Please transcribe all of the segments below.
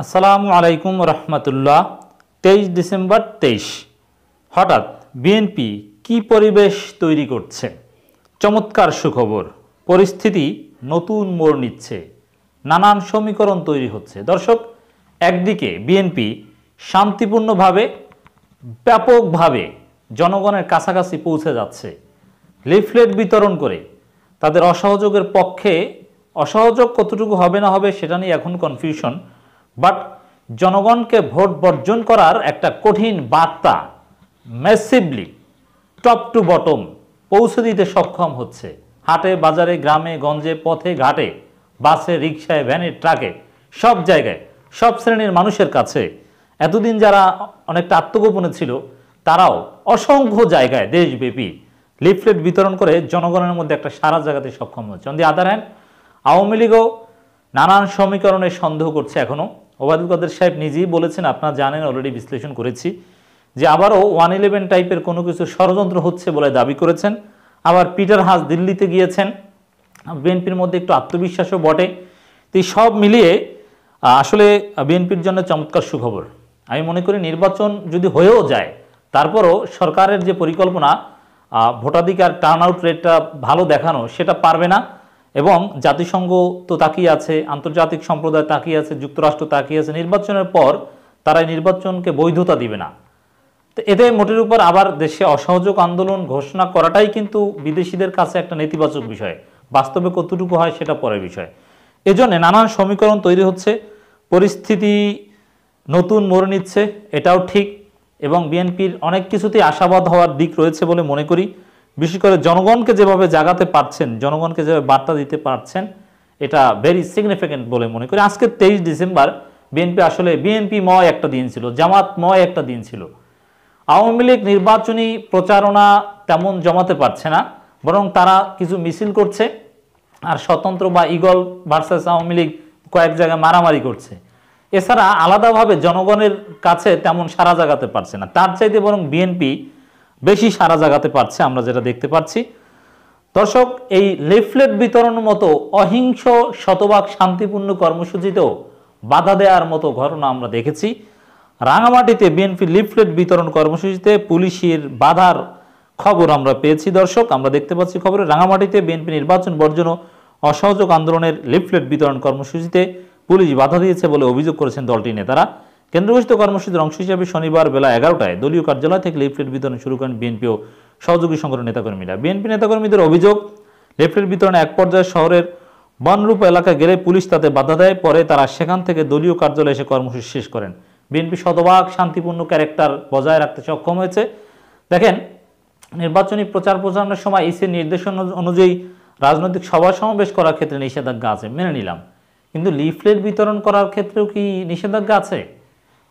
আসসালামু আলাইকুম রহমতুল্লাহ। 23 ডিসেম্বর 23 হঠাৎ বিএনপি কি পরিবেশ তৈরি করছে। চমৎকার সুখবর, পরিস্থিতি নতুন মোড় নিচ্ছে, নানান সমীকরণ তৈরি হচ্ছে। দর্শক, একদিকে বিএনপি শান্তিপূর্ণভাবে ব্যাপকভাবে জনগণের কাছাকাছি পৌঁছে যাচ্ছে, লিফলেট বিতরণ করে তাদের অসহযোগের পক্ষে। অসহযোগ কতটুকু হবে না হবে সেটা নিয়ে এখন কনফিউশন, বাট জনগণকে ভোট বর্জন করার একটা কঠিন বার্তা ম্যাসিভলি টপ টু বটম পৌঁছে দিতে সক্ষম হচ্ছে। হাটে বাজারে, গ্রামে গঞ্জে, পথে ঘাটে, বাসে, রিক্সায়, ভ্যানে, ট্রাকে, সব জায়গায়, সব শ্রেণীর মানুষের কাছে এতদিন যারা অনেকটা আত্মগোপনে ছিল তারাও অসংখ্য জায়গায় দেশব্যাপী লিফলেট বিতরণ করে জনগণের মধ্যে একটা সাড়া জাগাতে সক্ষম হচ্ছে। On the other hand, Awami লীগও নানান সমীকরণে সন্দেহ করছে। এখনও ওবায়দুল কাদের সাহেব নিজেই বলেছেন, আপনারা জানেন, অলরেডি বিশ্লেষণ করেছি, যে আবারও 111 টাইপের কোনো কিছু ষড়যন্ত্র হচ্ছে বলে দাবি করেছেন। আবার পিটার হাস দিল্লিতে গিয়েছেন, বিএনপির মধ্যে একটু আত্মবিশ্বাসও বটে। তো এই সব মিলিয়ে আসলে বিএনপির জন্য চমৎকার সুখবর। আমি মনে করি নির্বাচন যদি হয়েও যায়, তারপরও সরকারের যে পরিকল্পনা ভোটাধিকার টার্ন আউট রেটটা ভালো দেখানো, সেটা পারবে না। এবং জাতিসংঘ তো তাকিয়ে আছে, আন্তর্জাতিক সম্প্রদায় তাকিয়ে আছে, যুক্তরাষ্ট্র তাকিয়ে আছে। নির্বাচনের পর তারা নির্বাচনকে বৈধতা দিবে না। তো এতে মোটের উপর আবার দেশে অসহযোগ আন্দোলন ঘোষণা করাটাই কিন্তু বিদেশিদের কাছে একটা নেতিবাচক বিষয়। বাস্তবে কতটুকু হয় সেটা পরের বিষয়। এজন্য নানান সমীকরণ তৈরি হচ্ছে, পরিস্থিতি নতুন মোড় নিচ্ছে, এটাও ঠিক। এবং বিএনপির অনেক কিছুতেই আশাবাদ হওয়ার দিক রয়েছে বলে মনে করি। বিশেষ করে জনগণকে যেভাবে জাগাতে পারছেন, জনগণকে যেভাবে বার্তা দিতে পারছেন, এটা ভেরি সিগনিফিক্যান্ট বলে মনে করি। আজকে 23 ডিসেম্বর বিএনপি আসলে বিএনপিময় একটা দিন ছিল, জামাতময় একটা দিন ছিল। আওয়ামী লীগ নির্বাচনী প্রচারণা তেমন জমাতে পারছে না, বরং তারা কিছু মিছিল করছে, আর স্বতন্ত্র বা ইগল ভার্সেস আওয়ামী লীগ কয়েক জায়গায় মারামারি করছে। এছাড়া আলাদাভাবে জনগণের কাছে তেমন সাড়া জাগাতে পারছে না। তার চাইতে বরং বিএনপি বেশি সাড়া জাগাতে পারছে, আমরা যেটা দেখতে পাচ্ছি। দর্শক, এই লিফলেট বিতরণের মতো অহিংস শতভাগ শান্তিপূর্ণ কর্মসূচিতেও বাধা দেওয়ার মতো ঘটনা আমরা দেখেছি। রাঙামাটিতে বিএনপি লিফলেট বিতরণ কর্মসূচিতে পুলিশের বাধার খবর আমরা পেয়েছি। দর্শক, আমরা দেখতে পাচ্ছি খবরে, রাঙামাটিতে বিএনপি নির্বাচন বর্জন ও অসহযোগ আন্দোলনের লিফলেট বিতরণ কর্মসূচিতে পুলিশ বাধা দিয়েছে বলে অভিযোগ করেছেন দলটির নেতারা। কেন্দ্রঘোষিত কর্মসূচির অংশ হিসেবে শনিবার বেলা 11টায় দলীয় কার্যালয় থেকে লিফলেট বিতরণ শুরু করেন বিএনপি ও সহযোগী সংগঠনের নেতাকর্মীরা। বিএনপি নেতাকর্মীদের অভিযোগ, লিফলেট বিতরণে এক পর্যায়ে শহরের বনরূপ এলাকায় গেলে পুলিশ তাতে বাধা দেয়। পরে তারা সেখান থেকে দলীয় কার্যালয়ে এসে কর্মসূচি শেষ করেন। বিএনপি শতভাগ শান্তিপূর্ণ ক্যারেক্টার বজায় রাখতে সক্ষম হয়েছে। দেখেন, নির্বাচনী প্রচার প্রচারণার সময় ইসির নির্দেশনা অনুযায়ী রাজনৈতিক সভা সমাবেশ করার ক্ষেত্রে নিষেধাজ্ঞা আছে, মেনে নিলাম, কিন্তু লিফলেট বিতরণ করার ক্ষেত্রেও কি নিষেধাজ্ঞা আছে?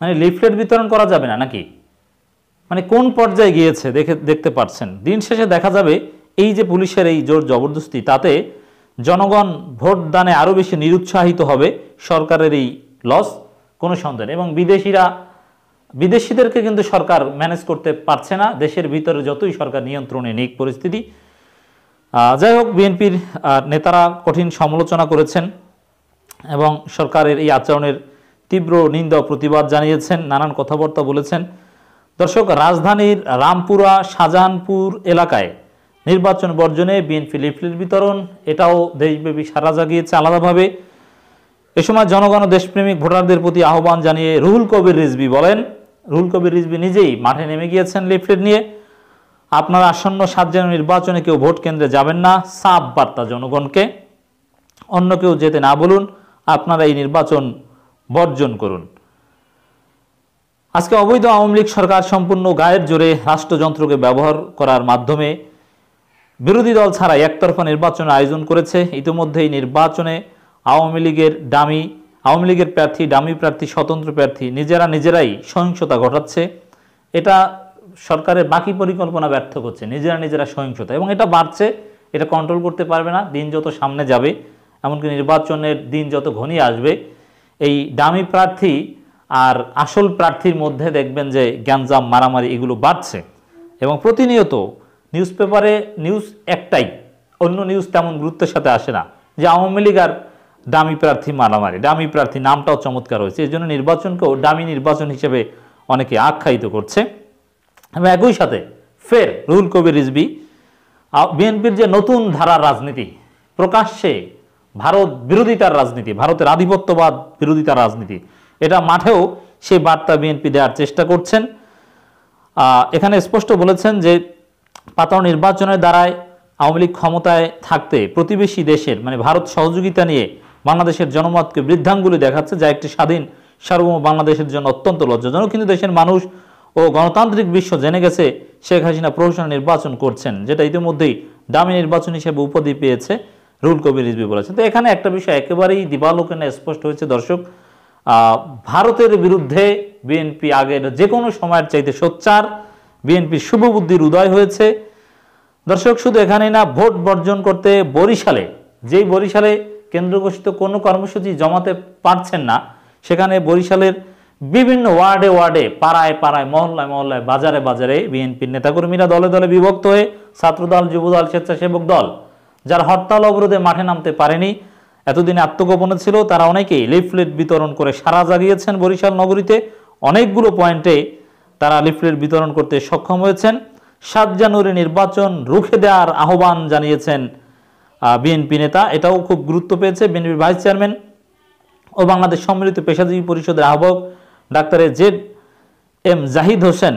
মানে লিফলেট বিতরণ করা যাবে না নাকি? মানে কোন পর্যায়ে গিয়েছে দেখতে পাচ্ছেন। দিন শেষে দেখা যাবে এই যে পুলিশের এই জোর জবরদস্তি, তাতে জনগণ ভোট দানে আরও বেশি নিরুৎসাহিত হবে। সরকারের এই লস কোনো সন্দেহ নেই। এবং বিদেশিদেরকে কিন্তু সরকার ম্যানেজ করতে পারছে না, দেশের ভিতরে যতই সরকার নিয়ন্ত্রণে নিক পরিস্থিতি। যাই হোক, বিএনপির নেতারা কঠিন সমালোচনা করেছেন এবং সরকারের এই আচরণের তীব্র নিন্দা প্রতিবাদ জানিয়েছেন, নানান কথাবার্তা বলেছেন। দর্শক, রাজধানীর রামপুরা শাহজাহানপুর এলাকায় নির্বাচন বর্জনে বিএনপি লিফলেট বিতরণ, এটাও দেশব্যাপী সাড়া জাগিয়েছে আলাদাভাবে। এ সময় জনগণ ও দেশপ্রেমিক ভোটারদের প্রতি আহ্বান জানিয়ে রুহুল কবির রিজভী বলেন, রুহুল কবির রিজভী নিজেই মাঠে নেমে গিয়েছেন লিফলেট নিয়ে। আপনারা আসন্ন 7 জানুয়ারি নির্বাচনে কেউ ভোট কেন্দ্রে যাবেন না, সাফ বার্তা জনগণকে। অন্য কেউ যেতে না বলুন, আপনারা এই নির্বাচন বর্জন করুন। আজকে অবৈধ আওয়ামী লীগ সরকার সম্পূর্ণ গায়ের জোরে রাষ্ট্রযন্ত্রকে ব্যবহার করার মাধ্যমে বিরোধী দল ছাড়া একতরফা নির্বাচনের আয়োজন করেছে। ইতিমধ্যেই নির্বাচনে আওয়ামী লীগের প্রার্থী, ডামি প্রার্থী, স্বতন্ত্র প্রার্থী নিজেরাই সহিংসতা ঘটাচ্ছে। এটা সরকারের বাকি পরিকল্পনা ব্যর্থ করছে, নিজেরা সহিংসতা, এবং এটা বাড়ছে, এটা কন্ট্রোল করতে পারবে না। দিন যত সামনে যাবে, এমনকি নির্বাচনের দিন যত ঘনিয়ে আসবে, এই ডামি প্রার্থী আর আসল প্রার্থীর মধ্যে দেখবেন যে গ্যাঞ্জাম, মারামারি এগুলো বাড়ছে। এবং প্রতিনিয়ত নিউজ পেপারে নিউজ একটাই, অন্য নিউজ তেমন গুরুত্বের সাথে আসে না, যে আওয়ামী লীগ আর ডামি প্রার্থী মারামারি। ডামি প্রার্থী নামটাও চমৎকার হয়েছে, এই জন্য নির্বাচনকেও ডামি নির্বাচন হিসেবে অনেকে আখ্যায়িত করছে। এবং একই সাথে ফের রুহুল কবির রিজভী বিএনপির যে নতুন ধারার রাজনীতি, প্রকাশ্যে ভারত বিরোধিতার রাজনীতি, ভারতের আধিপত্যবাদ বিরোধিতার রাজনীতি, এটা মাঠেও সেই বার্তা বিএনপি দেওয়ার চেষ্টা করছেন। এখানে স্পষ্ট বলেছেন যে পাতানো নির্বাচনের দ্বারায় আওয়ামী লীগ ক্ষমতায় থাকতে প্রতিবেশী দেশের মানে ভারত সহযোগিতা নিয়ে বাংলাদেশের জনমতকে বৃদ্ধাঙ্গুলি দেখাচ্ছে, যা একটি স্বাধীন সার্বভৌম বাংলাদেশের জন্য অত্যন্ত লজ্জাজনক। কিন্তু দেশের মানুষ ও গণতান্ত্রিক বিশ্ব জেনে গেছে শেখ হাসিনা প্রহসনের নির্বাচন করছেন, যেটা ইতিমধ্যেই দামি নির্বাচন হিসেবে উপাধি পেয়েছে, রুহুল কবির রিজভী বলেছেন। তো এখানে একটা বিষয় একেবারেই দিবালোকে স্পষ্ট হয়েছে দর্শক, ভারতের বিরুদ্ধে বিএনপি আগের যে কোনো সময়ের চাইতে সোচ্চার, বিএনপির শুভবুদ্ধির উদয় হয়েছে। দর্শক শুধু এখানেই না, ভোট বর্জন করতে বরিশালে, যেই বরিশালে কেন্দ্র ঘোষিত কোনো কর্মসূচি জমাতে পারছেন না, সেখানে বরিশালের বিভিন্ন ওয়ার্ডে ওয়ার্ডে, পাড়ায় পাড়ায়, মহল্লায় মহল্লায়, বাজারে বাজারে বিএনপির নেতাকর্মীরা দলে দলে বিভক্ত হয়ে ছাত্রদল, যুবদল, স্বেচ্ছাসেবক দল, যারা হরতাল অবরোধে মাঠে নামতে পারেনি, এতদিনে আত্মগোপনে ছিল, তারা অনেকেই লিফলেট বিতরণ করে সাড়া জাগিয়েছেন। বরিশাল নগরীতে অনেকগুলো পয়েন্টে তারা লিফলেট বিতরণ করতে সক্ষম হয়েছেন। 7 জানুয়ারি নির্বাচন রুখে দেওয়ার আহ্বান জানিয়েছেন বিএনপি নেতা, এটাও খুব গুরুত্ব পেয়েছে। বিএনপির ভাইস চেয়ারম্যান ও বাংলাদেশ সম্মিলিত পেশাজীবী পরিষদের আহ্বায়ক doctor Z M Zahid Hossain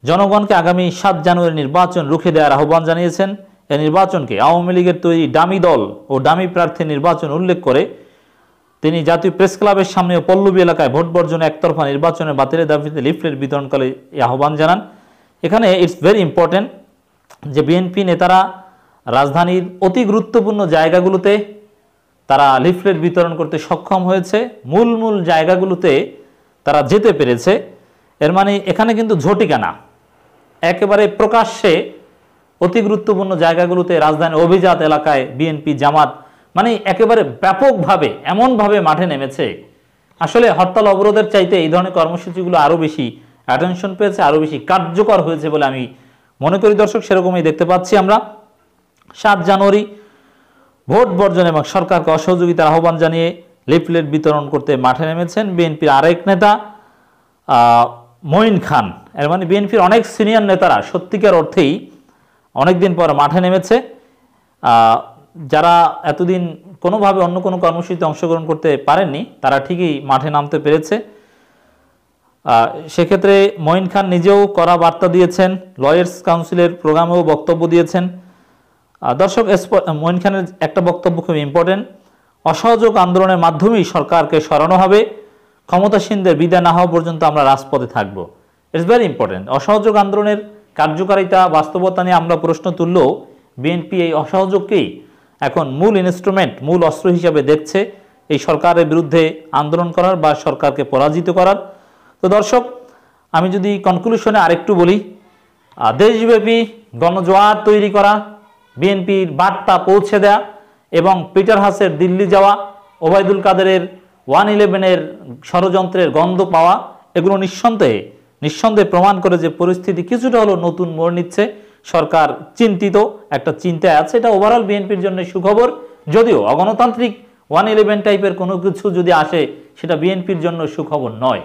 জনগণকে আগামী 7 জানুয়ারি নির্বাচন রুখে দেওয়ার আহ্বান জানিয়েছেন। এই নির্বাচনকে আওয়ামী লীগের তৈরি ডামি দল ও ডামি প্রার্থী নির্বাচন উল্লেখ করে তিনি জাতীয় প্রেস ক্লাবের সামনে ও পল্লবী এলাকায় ভোট বর্জনে একতরফা নির্বাচনের বাতিলের দাবিতে লিফলেট বিতরণকালে এই আহ্বান জানান। এখানে ইটস ভেরি ইম্পর্টেন্ট যে বিএনপি নেতারা রাজধানীর অতি গুরুত্বপূর্ণ জায়গাগুলোতে তারা লিফলেট বিতরণ করতে সক্ষম হয়েছে, মূল মূল জায়গাগুলোতে তারা যেতে পেরেছে। এর মানে এখানে কিন্তু ঝটিকা না, একেবারে প্রকাশ্যে অতি গুরুত্বপূর্ণ জায়গাগুলোতে, রাজধানীর অভিজাত এলাকায় বিএনপি জামাত মানে একেবারে ব্যাপকভাবে এমনভাবে মাঠে নেমেছে, আসলে হরতাল অবরোধের চাইতে এই ধরনের কর্মসূচিগুলো আরও বেশি অ্যাটেনশন পেয়েছে, আরও বেশি কার্যকর হয়েছে বলে আমি মনে করি দর্শক। সেরকমই দেখতে পাচ্ছি আমরা। 7 জানুয়ারি ভোট বর্জন এবং সরকারকে অসহযোগিতার আহ্বান জানিয়ে লিফলেট বিতরণ করতে মাঠে নেমেছেন বিএনপির আরেক নেতা মঈন খান। এর মানে বিএনপির অনেক সিনিয়র নেতারা সত্যিকার অর্থেই অনেকদিন পর মাঠে নেমেছে। যারা এতদিন কোনোভাবে অন্য কোনো কর্মসূচিতে অংশগ্রহণ করতে পারেননি, তারা ঠিকই মাঠে নামতে পেরেছে। সেক্ষেত্রে মঈন খান নিজেও কড়া বার্তা দিয়েছেন, লয়ার্স কাউন্সিলের প্রোগ্রামেও বক্তব্য দিয়েছেন। দর্শক মঈন খানের একটা বক্তব্য খুব ইম্পর্টেন্ট, অসহযোগ আন্দোলনের মাধ্যমেই সরকারকে সরানো হবে, ক্ষমতাসীনদের বিদায় না হওয়া পর্যন্ত আমরা রাজপথে থাকব। It's very important. অসহযোগ আন্দোলনের কার্যকারিতা, বাস্তবতা নিয়ে আমরা প্রশ্ন তুললেও বিএনপি এই অসহযোগকেই এখন মূল ইনস্ট্রুমেন্ট, মূল অস্ত্র হিসাবে দেখছে এই সরকারের বিরুদ্ধে আন্দোলন করার বা সরকারকে পরাজিত করার। তো দর্শক আমি যদি কনক্লুশনে আরেকটু বলি, দেশব্যাপী গণজোয়ার তৈরি করা, বিএনপির বার্তা পৌঁছে দেয়া এবং পিটার হাসের দিল্লি যাওয়া, ওবায়দুল কাদেরের 111-এর ষড়যন্ত্রের গন্ধ পাওয়া, এগুলো নিঃসন্দেহে প্রমাণ করে যে পরিস্থিতি কিছুটা হলো নতুন মোড় নিচ্ছে, সরকার চিন্তিত, একটা চিন্তায় আছে। এটা ওভারঅল বিএনপির জন্য সুখবর, যদিও অগণতান্ত্রিক 111 টাইপের কোনো কিছু যদি আসে সেটা বিএনপির জন্য সুখবর নয়।